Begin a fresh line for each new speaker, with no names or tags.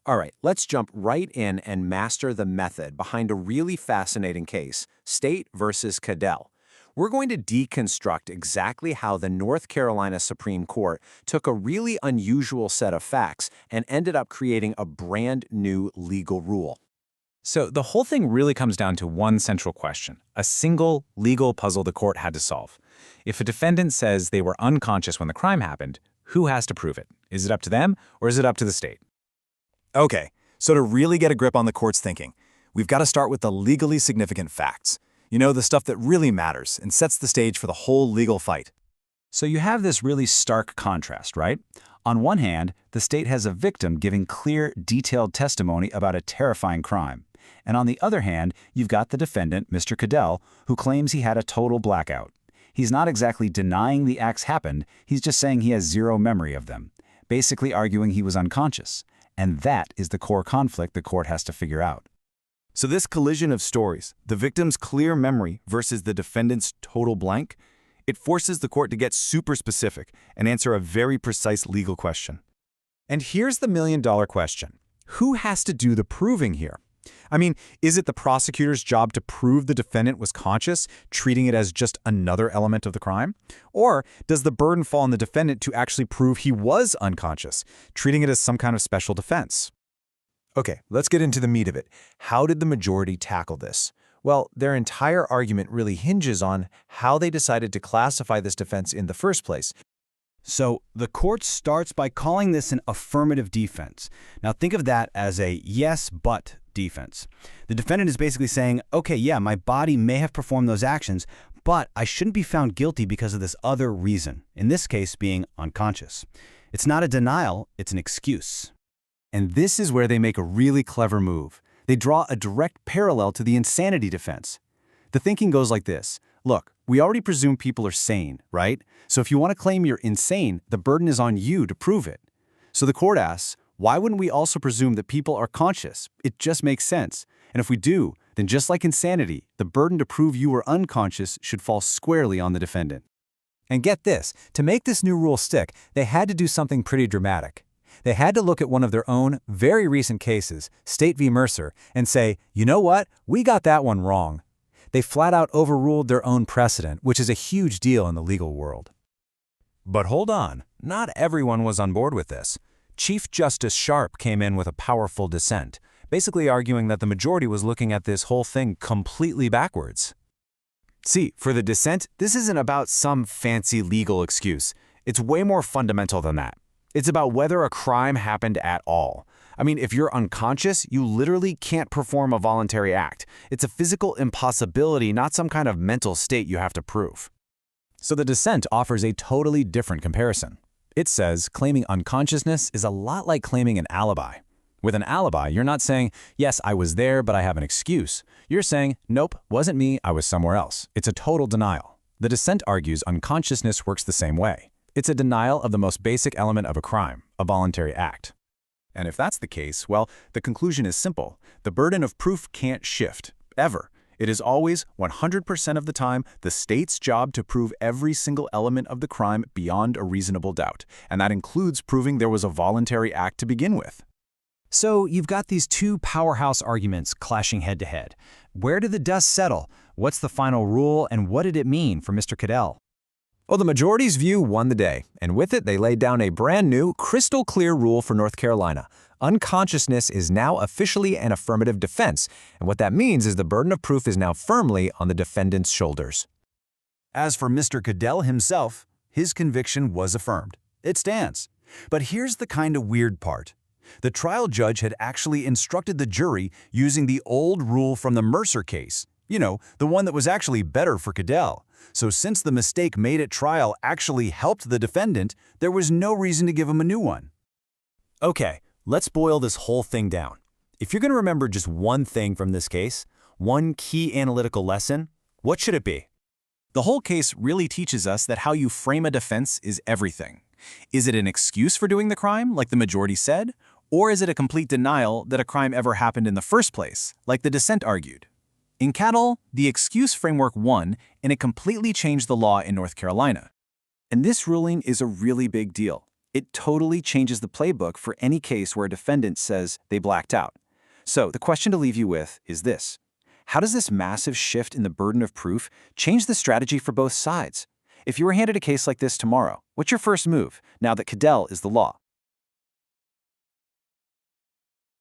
All right, let's jump right in and master the method behind a really fascinating case, State versus Caddell. We're going to deconstruct exactly how the North Carolina Supreme Court took a really unusual set of facts and ended up creating a brand new legal rule.
So the whole thing really comes down to one central question, a single legal puzzle the court had to solve. If a defendant says they were unconscious when the crime happened, who has to prove it? Is it up to them or is it up to the state?
Okay, so to really get a grip on the court's thinking, we've got to start with the legally significant facts. You know, the stuff that really matters and sets the stage for the whole legal fight.
So you have this really stark contrast, right? On one hand, the state has a victim giving clear, detailed testimony about a terrifying crime. And on the other hand, you've got the defendant, Mr. Caddell, who claims he had a total blackout. He's not exactly denying the acts happened, he's just saying he has zero memory of them, basically arguing he was unconscious. And that is the core conflict the court has to figure out.
So this collision of stories, the victim's clear memory versus the defendant's total blank, it forces the court to get super specific and answer a very precise legal question.
And here's the million-dollar question. Who has to do the proving here? I mean, is it the prosecutor's job to prove the defendant was conscious, treating it as just another element of the crime? Or does the burden fall on the defendant to actually prove he was unconscious, treating it as some kind of special defense? Okay, let's get into the meat of it. How did the majority tackle this? Well, their entire argument really hinges on how they decided to classify this defense in the first place.
So the court starts by calling this an affirmative defense. Now think of that as a yes, but defense. The defendant is basically saying, okay, yeah, my body may have performed those actions, but I shouldn't be found guilty because of this other reason, in this case being unconscious. It's not a denial, it's an excuse.
And this is where they make a really clever move. They draw a direct parallel to the insanity defense. The thinking goes like this. Look, we already presume people are sane, right? So if you want to claim you're insane, the burden is on you to prove it. So the court asks, why wouldn't we also presume that people are conscious? It just makes sense. And if we do, then just like insanity, the burden to prove you were unconscious should fall squarely on the defendant. And get this, to make this new rule stick, they had to do something pretty dramatic. They had to look at one of their own, very recent cases, State v. Mercer, and say, you know what, we got that one wrong. They flat out overruled their own precedent, which is a huge deal in the legal world. But hold on, not everyone was on board with this. Chief Justice Sharp came in with a powerful dissent, basically arguing that the majority was looking at this whole thing completely backwards. See, for the dissent, this isn't about some fancy legal excuse. It's way more fundamental than that. It's about whether a crime happened at all. I mean, if you're unconscious, you literally can't perform a voluntary act. It's a physical impossibility, not some kind of mental state you have to prove. So the dissent offers a totally different comparison. It says claiming unconsciousness is a lot like claiming an alibi. With an alibi, you're not saying, yes, I was there, but I have an excuse. You're saying, nope, wasn't me, I was somewhere else. It's a total denial. The dissent argues unconsciousness works the same way. It's a denial of the most basic element of a crime, a voluntary act. And if that's the case, well, the conclusion is simple. The burden of proof can't shift, ever. It is always, 100% of the time, the state's job to prove every single element of the crime beyond a reasonable doubt. And that includes proving there was a voluntary act to begin with.
So you've got these two powerhouse arguments clashing head to head. Where did the dust settle? What's the final rule, and what did it mean for Mr. Caddell?
Well, the majority's view won the day, and with it, they laid down a brand new, crystal-clear rule for North Carolina. Unconsciousness is now officially an affirmative defense, and what that means is the burden of proof is now firmly on the defendant's shoulders.
As for Mr. Caddell himself, his conviction was affirmed. It stands. But here's the kind of weird part. The trial judge had actually instructed the jury using the old rule from the Mercer case. You know, the one that was actually better for Caddell. So since the mistake made at trial actually helped the defendant, there was no reason to give him a new one.
Okay, let's boil this whole thing down. If you're going to remember just one thing from this case, one key analytical lesson, what should it be? The whole case really teaches us that how you frame a defense is everything. Is it an excuse for doing the crime, like the majority said? Or is it a complete denial that a crime ever happened in the first place, like the dissent argued? In Caddell, the excuse framework won, and it completely changed the law in North Carolina. And this ruling is a really big deal. It totally changes the playbook for any case where a defendant says they blacked out. So the question to leave you with is this. How does this massive shift in the burden of proof change the strategy for both sides? If you were handed a case like this tomorrow, what's your first move now that Caddell is the law?